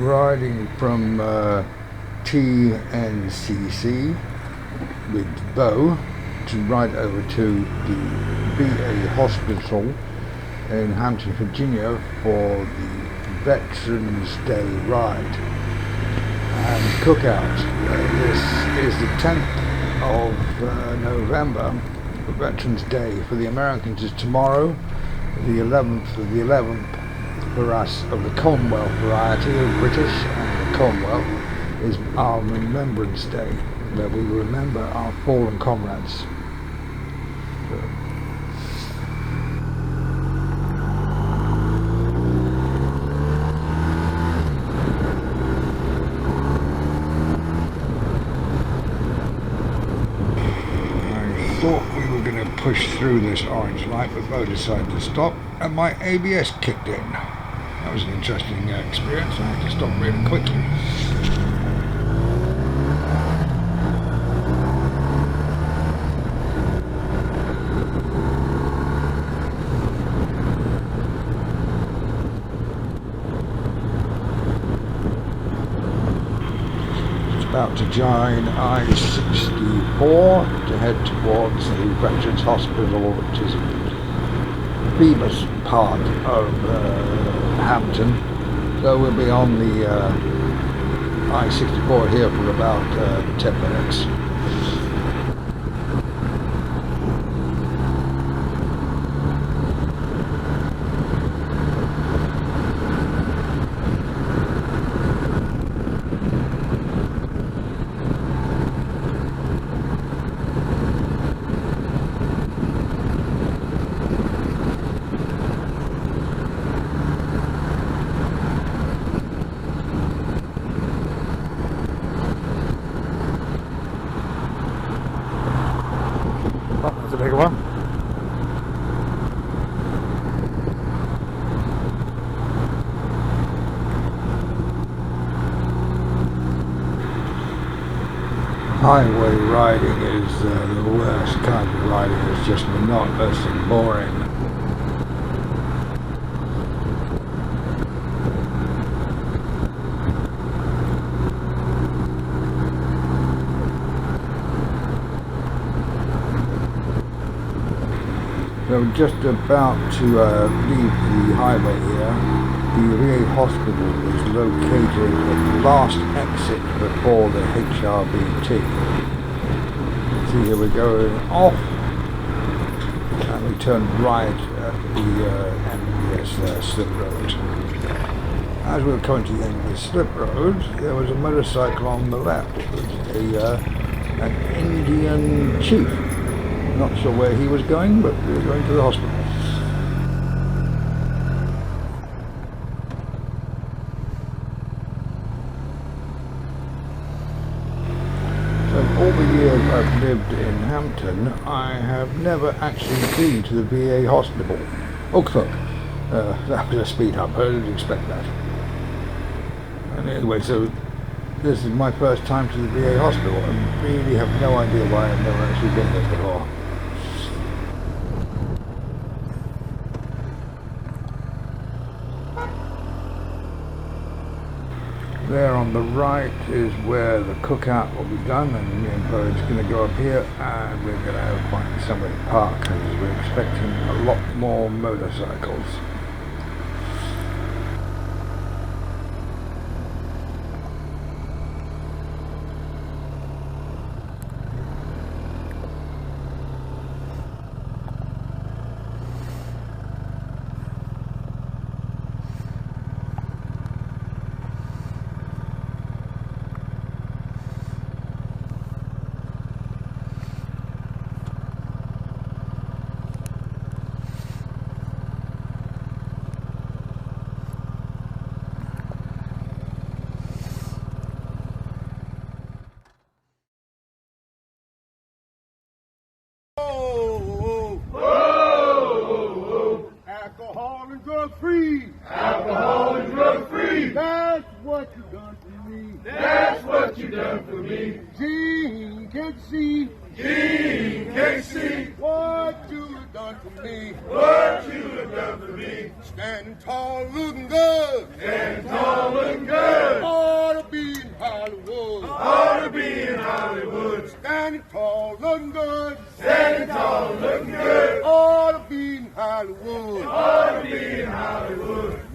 riding from TNCC with Bo to ride over to the VA hospital in Hampton, Virginia for the Veterans Day ride and cookout. This is the 10th of November. Veterans Day for the Americans is tomorrow. The 11th of the 11th for us of the Commonwealth variety of British and the Commonwealth is our Remembrance Day, where we remember our fallen comrades. Thought we were going to push through this orange light, but Bo decided to stop and my ABS kicked in. That was an interesting experience. I had to stop really quickly. About to join I-64 to head towards the Veterans Hospital, which is the famous part of Hampton. So we'll be on the I-64 here for about 10 minutes. That's a big one. Highway riding is the worst kind of riding. It's just monotonous and boring. So just about to leave the highway here. The VA hospital is located at the last exit before the HRBT. See, here we're going off and we turn right at the MBS slip road. As we were coming to the end of the slip road, there was a motorcycle on the left. It was an Indian chief. Not sure where he was going, but we were going to the hospital. So all the years I've lived in Hampton, I have never actually been to the VA hospital. Oh fuck, that was a speed hump, I didn't expect that. And anyway, so this is my first time to the VA hospital and really have no idea why I've never actually been there before. There on the right is where the cookout will be done, and me and Bo is going to go up here and we're going to find somewhere to park because we're expecting a lot more motorcycles. Alcohol and drug free. Alcohol and drug free. That's what you done for me. That's what you done for me. GKC. GKC. What you done for me. What you done for me. me. Standing tall, looking good. Standing tall, looking good. Ought to be in Hollywood. Ought to be in Hollywood. Standing tall, looking good. Standing tall, looking good. Ought to be in Hollywood. Ought to be in Hollywood.